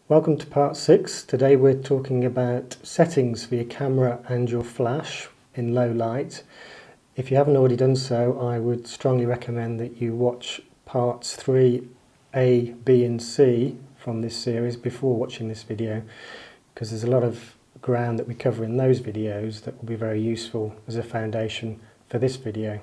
Welcome to part 6. Today we're talking about settings for your camera and your flash in low light. If you haven't already done so, I would strongly recommend that you watch parts 3A, B and C from this series before watching this video, because there's a lot of ground that we cover in those videos that will be very useful as a foundation for this video.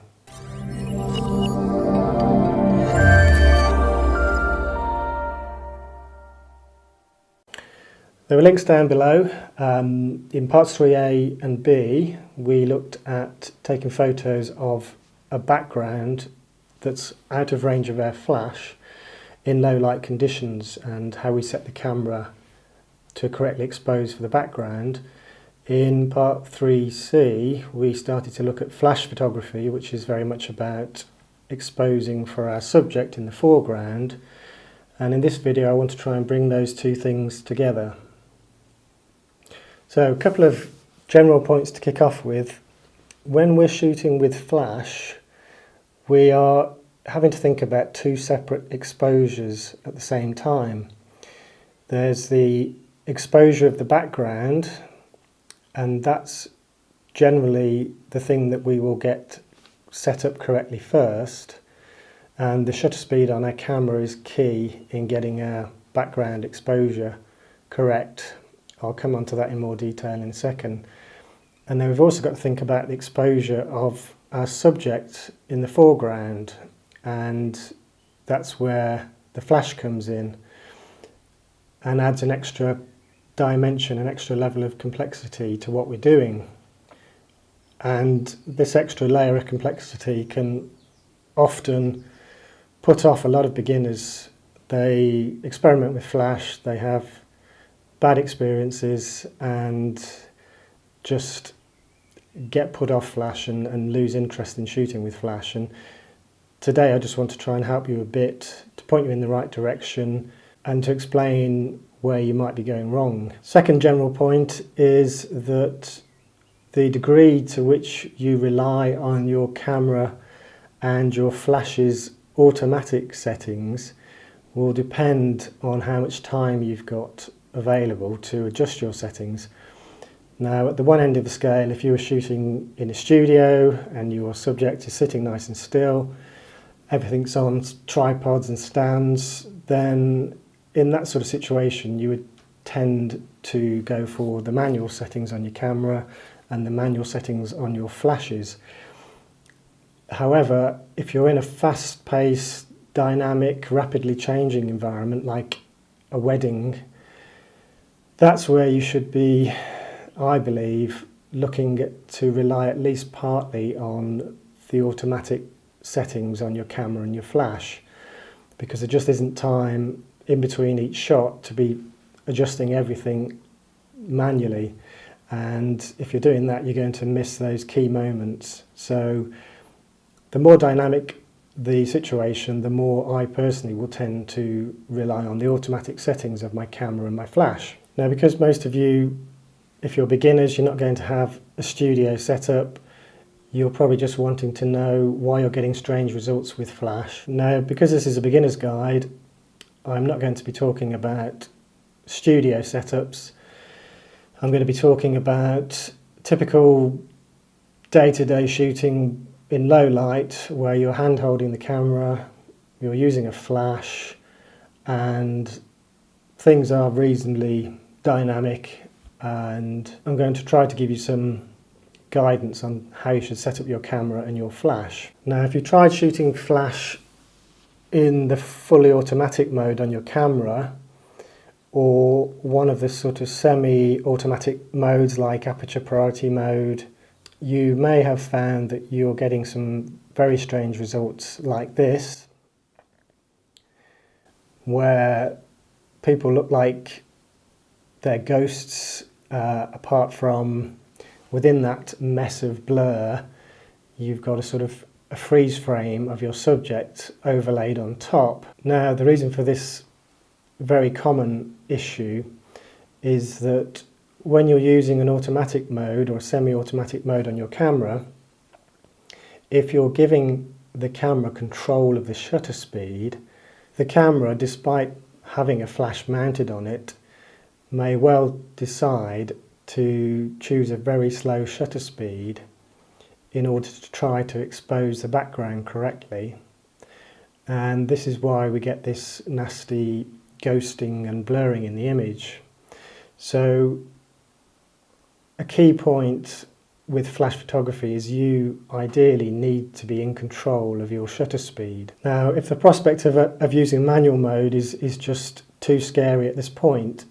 There are links down below. In parts 3A and B, we looked at taking photos of a background that's out of range of our flash in low light conditions and how we set the camera to correctly expose for the background. In part 3C, we started to look at flash photography, which is very much about exposing for our subject in the foreground. And in this video, I want to try and bring those two things together. So a couple of general points to kick off with. When we're shooting with flash, we are having to think about two separate exposures at the same time. There's the exposure of the background, and that's generally the thing that we will get set up correctly first. And the shutter speed on our camera is key in getting our background exposure correct. I'll come on to that in more detail in a second. And then we've also got to think about the exposure of our subject in the foreground, and that's where the flash comes in and adds an extra dimension, an extra level of complexity to what we're doing. And this extra layer of complexity can often put off a lot of beginners. They experiment with flash, they have bad experiences and just get put off flash and lose interest in shooting with flash. And today I just want to try and help you a bit, to point you in the right direction and to explain where you might be going wrong. Second general point is that the degree to which you rely on your camera and your flash's automatic settings will depend on how much time you've got available to adjust your settings. Now, at the one end of the scale, if you were shooting in a studio and your subject is sitting nice and still, everything's on tripods and stands, then in that sort of situation you would tend to go for the manual settings on your camera and the manual settings on your flashes. However, if you're in a fast-paced, dynamic, rapidly changing environment like a wedding, that's where you should be, I believe, looking to rely at least partly on the automatic settings on your camera and your flash, because there just isn't time in between each shot to be adjusting everything manually. And if you're doing that, you're going to miss those key moments. So the more dynamic the situation, the more I personally will tend to rely on the automatic settings of my camera and my flash. Now, because most of you, if you're beginners, you're not going to have a studio setup, you're probably just wanting to know why you're getting strange results with flash. Now, because this is a beginner's guide, I'm not going to be talking about studio setups. I'm going to be talking about typical day-to-day shooting in low light, where you're hand holding the camera, you're using a flash, and things are reasonably dynamic, and I'm going to try to give you some guidance on how you should set up your camera and your flash. Now, if you tried shooting flash in the fully automatic mode on your camera, or one of the sort of semi-automatic modes like aperture priority mode, you may have found that you're getting some very strange results like this, where people look like they're ghosts, apart from within that mess of blur, you've got a sort of a freeze frame of your subject overlaid on top. Now, the reason for this very common issue is that when you're using an automatic mode or a semi-automatic mode on your camera, if you're giving the camera control of the shutter speed, the camera, despite having a flash mounted on it, may well decide to choose a very slow shutter speed in order to try to expose the background correctly. And this is why we get this nasty ghosting and blurring in the image. So a key point with flash photography is you ideally need to be in control of your shutter speed. Now, if the prospect of using manual mode is just too scary at this point,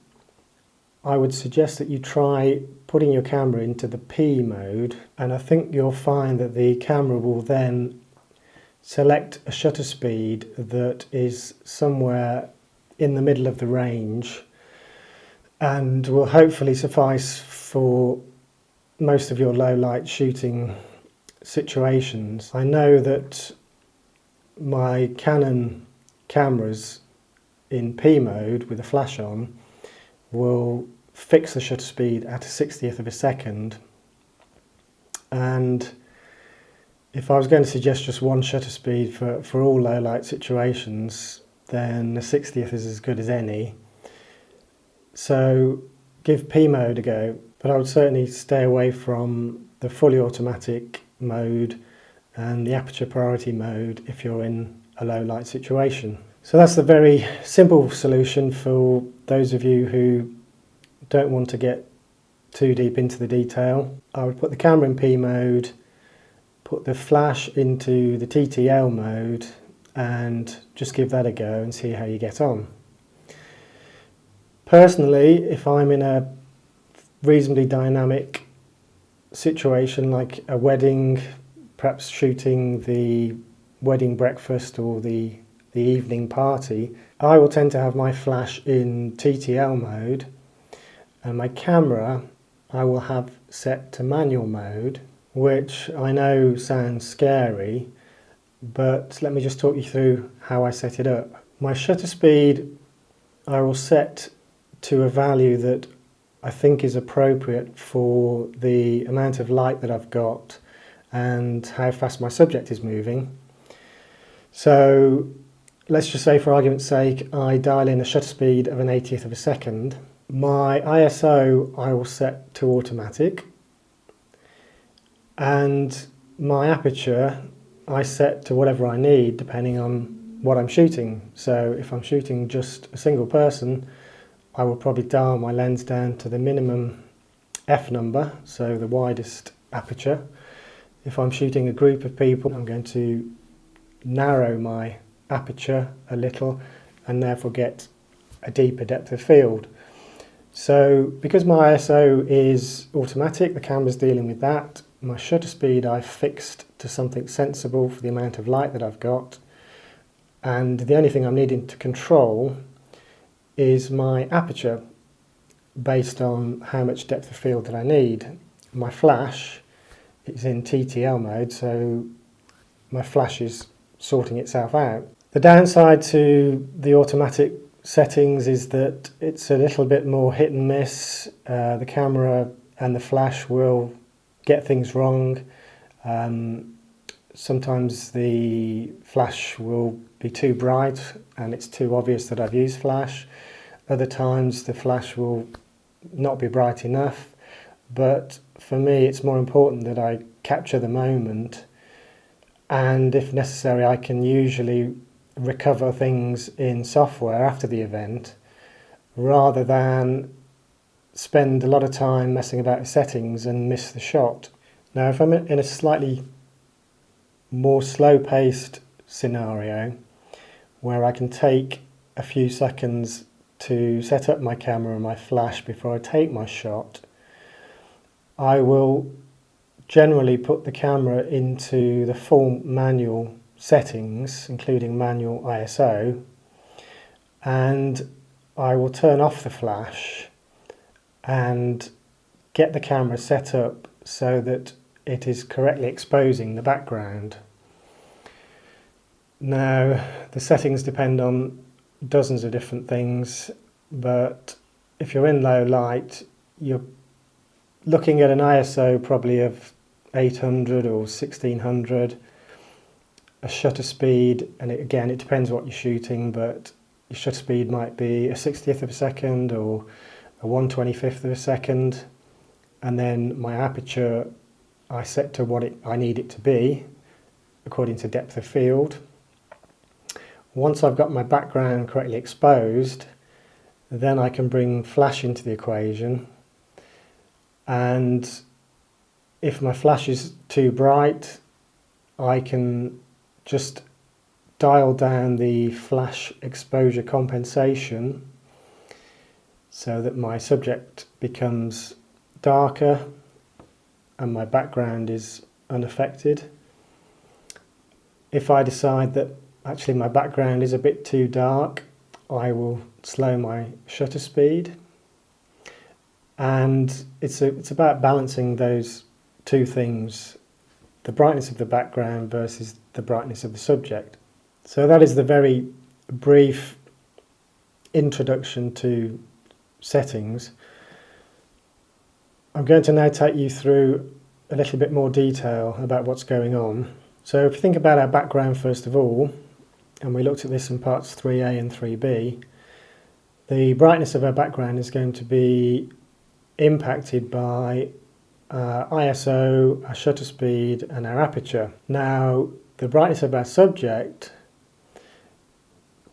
I would suggest that you try putting your camera into the P mode, and I think you'll find that the camera will then select a shutter speed that is somewhere in the middle of the range and will hopefully suffice for most of your low light shooting situations. I know that my Canon cameras in P mode with a flash on will fix the shutter speed at a 60th of a second, and if I was going to suggest just one shutter speed for all low light situations, then the 60th is as good as any. So give P mode a go, but I would certainly stay away from the fully automatic mode and the aperture priority mode if you're in a low light situation. So that's the very simple solution for those of you who don't want to get too deep into the detail. I would put the camera in P mode, put the flash into the TTL mode, and just give that a go and see how you get on. Personally, if I'm in a reasonably dynamic situation like a wedding, perhaps shooting the wedding breakfast or the evening party, I will tend to have my flash in TTL mode, and my camera I will have set to manual mode, which I know sounds scary, but let me just talk you through how I set it up. My shutter speed I will set to a value that I think is appropriate for the amount of light that I've got and how fast my subject is moving. So let's just say, for argument's sake, I dial in a shutter speed of an 80th of a second. My ISO I will set to automatic, and my aperture I set to whatever I need depending on what I'm shooting. So if I'm shooting just a single person, I will probably dial my lens down to the minimum f number, so the widest aperture. If I'm shooting a group of people, I'm going to narrow my aperture a little and therefore get a deeper depth of field. So because my ISO is automatic, the camera's dealing with that. My shutter speed I've fixed to something sensible for the amount of light that I've got, and the only thing I'm needing to control is my aperture based on how much depth of field that I need. My flash is in TTL mode, so my flash is sorting itself out. The downside to the automatic settings is that it's a little bit more hit and miss. The camera and the flash will get things wrong. Sometimes the flash will be too bright and it's too obvious that I've used flash. Other times the flash will not be bright enough, but for me it's more important that I capture the moment, and if necessary I can usually recover things in software after the event rather than spend a lot of time messing about with settings and miss the shot. Now if I'm in a slightly more slow-paced scenario where I can take a few seconds to set up my camera and my flash before I take my shot, I will generally put the camera into the full manual settings, including manual ISO, and I will turn off the flash and get the camera set up so that it is correctly exposing the background. Now, the settings depend on dozens of different things, but if you're in low light, you're looking at an ISO probably of 800 or 1600, a shutter speed, and again it depends what you're shooting, but your shutter speed might be a 60th of a second or a 1/25 of a second, and then my aperture I set to what I need it to be according to depth of field. Once I've got my background correctly exposed, then I can bring flash into the equation, and if my flash is too bright, I can just dial down the flash exposure compensation so that my subject becomes darker and my background is unaffected. If I decide that actually my background is a bit too dark, I will slow my shutter speed. And it's about balancing those two things, the brightness of the background versus the brightness of the subject. So that is the very brief introduction to settings. I'm going to now take you through a little bit more detail about what's going on. So if you think about our background first of all, and we looked at this in parts 3A and 3B, the brightness of our background is going to be impacted by ISO, our shutter speed and our aperture. Now the brightness of our subject,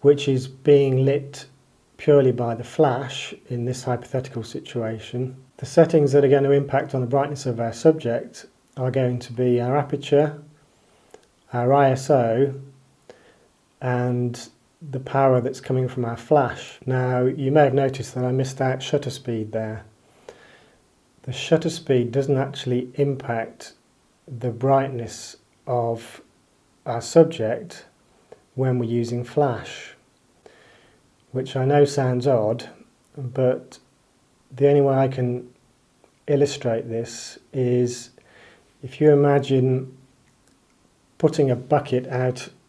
which is being lit purely by the flash in this hypothetical situation, the settings that are going to impact on the brightness of our subject are going to be our aperture, our ISO and the power that's coming from our flash. Now you may have noticed that I missed out shutter speed there. The shutter speed doesn't actually impact the brightness of our subject when we're using flash, which I know sounds odd, but the only way I can illustrate this is if you imagine putting a bucket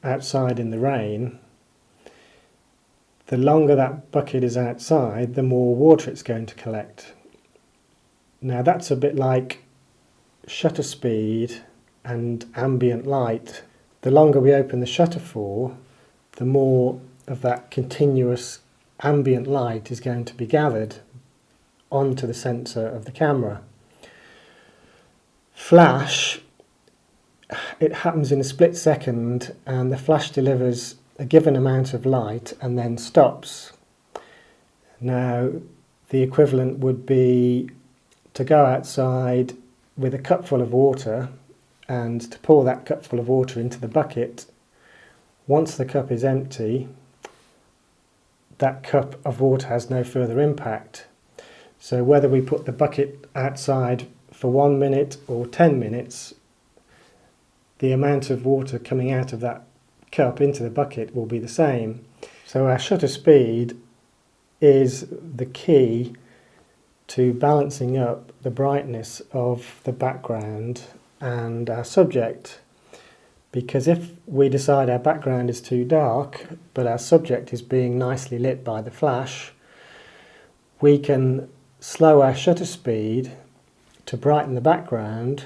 outside in the rain. The longer that bucket is outside, the more water it's going to collect. Now that's a bit like shutter speed and ambient light. The longer we open the shutter for, the more of that continuous ambient light is going to be gathered onto the sensor of the camera. Flash, it happens in a split second, and the flash delivers a given amount of light and then stops. Now the equivalent would be to go outside with a cupful of water and to pour that cupful of water into the bucket. Once the cup is empty, that cup of water has no further impact. So whether we put the bucket outside for 1 minute or 10 minutes, the amount of water coming out of that cup into the bucket will be the same. So our shutter speed is the key to balancing up the brightness of the background and our subject. Because if we decide our background is too dark, but our subject is being nicely lit by the flash, we can slow our shutter speed to brighten the background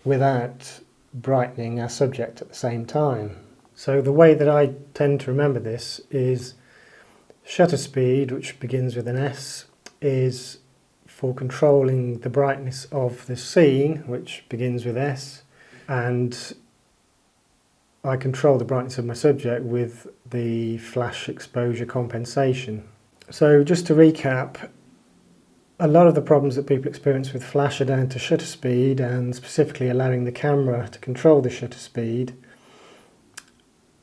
without brightening our subject at the same time. So the way that I tend to remember this is shutter speed, which begins with an S, is for controlling the brightness of the scene, which begins with S, and I control the brightness of my subject with the flash exposure compensation. So just to recap, a lot of the problems that people experience with flash are down to shutter speed, and specifically allowing the camera to control the shutter speed.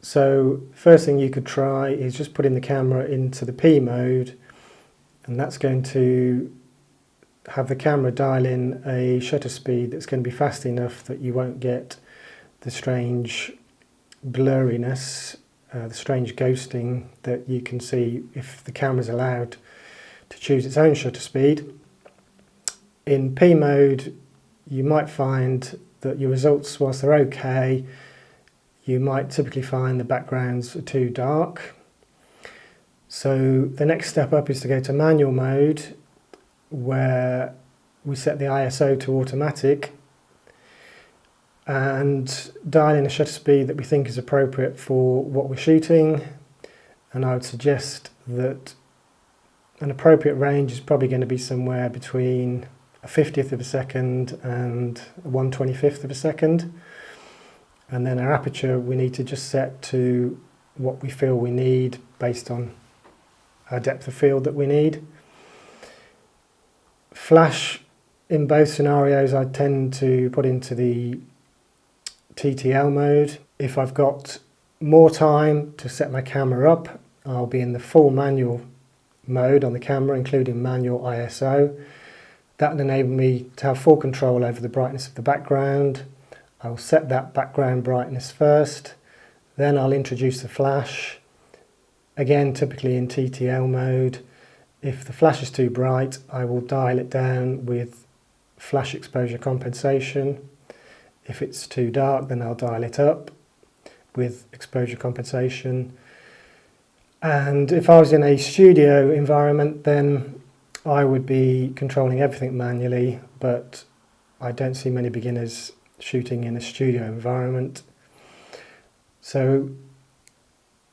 So first thing you could try is just putting the camera into the P mode, and that's going to have the camera dial in a shutter speed that's going to be fast enough that you won't get the strange blurriness, the strange ghosting that you can see if the camera's allowed to choose its own shutter speed. In P mode, you might find that your results, whilst they're okay, you might typically find the backgrounds are too dark. So the next step up is to go to manual mode, where we set the ISO to automatic and dial in a shutter speed that we think is appropriate for what we're shooting. And I would suggest that an appropriate range is probably going to be somewhere between a 50th of a second and a 1/25th of a second. And then our aperture we need to just set to what we feel we need based on our depth of field that we need. Flash in both scenarios I tend to put into the TTL mode. If I've got more time to set my camera up, I'll be in the full manual mode on the camera, including manual ISO. That will enable me to have full control over the brightness of the background. I will set that background brightness first, then I'll introduce the flash, again typically in TTL mode. If the flash is too bright, I will dial it down with flash exposure compensation. If it's too dark, then I'll dial it up with exposure compensation. And if I was in a studio environment, then I would be controlling everything manually, but I don't see many beginners shooting in a studio environment. So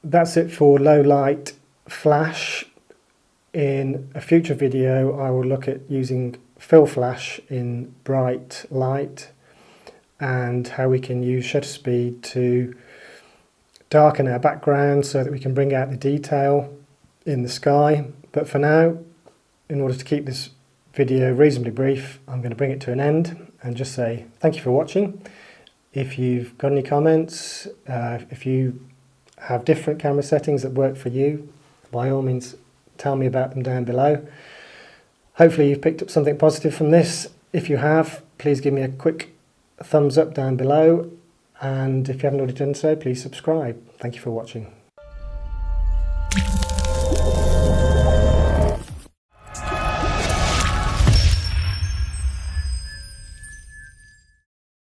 that's it for low light flash. In a future video I will look at using fill flash in bright light and how we can use shutter speed to darken our background so that we can bring out the detail in the sky. But for now, in order to keep this video reasonably brief, I'm going to bring it to an end and just say thank you for watching. If you've got any comments, if you have different camera settings that work for you, by all means tell me about them down below. Hopefully you've picked up something positive from this. If you have, please give me a quick thumbs up down below, and if you haven't already done so, please subscribe. Thank you for watching.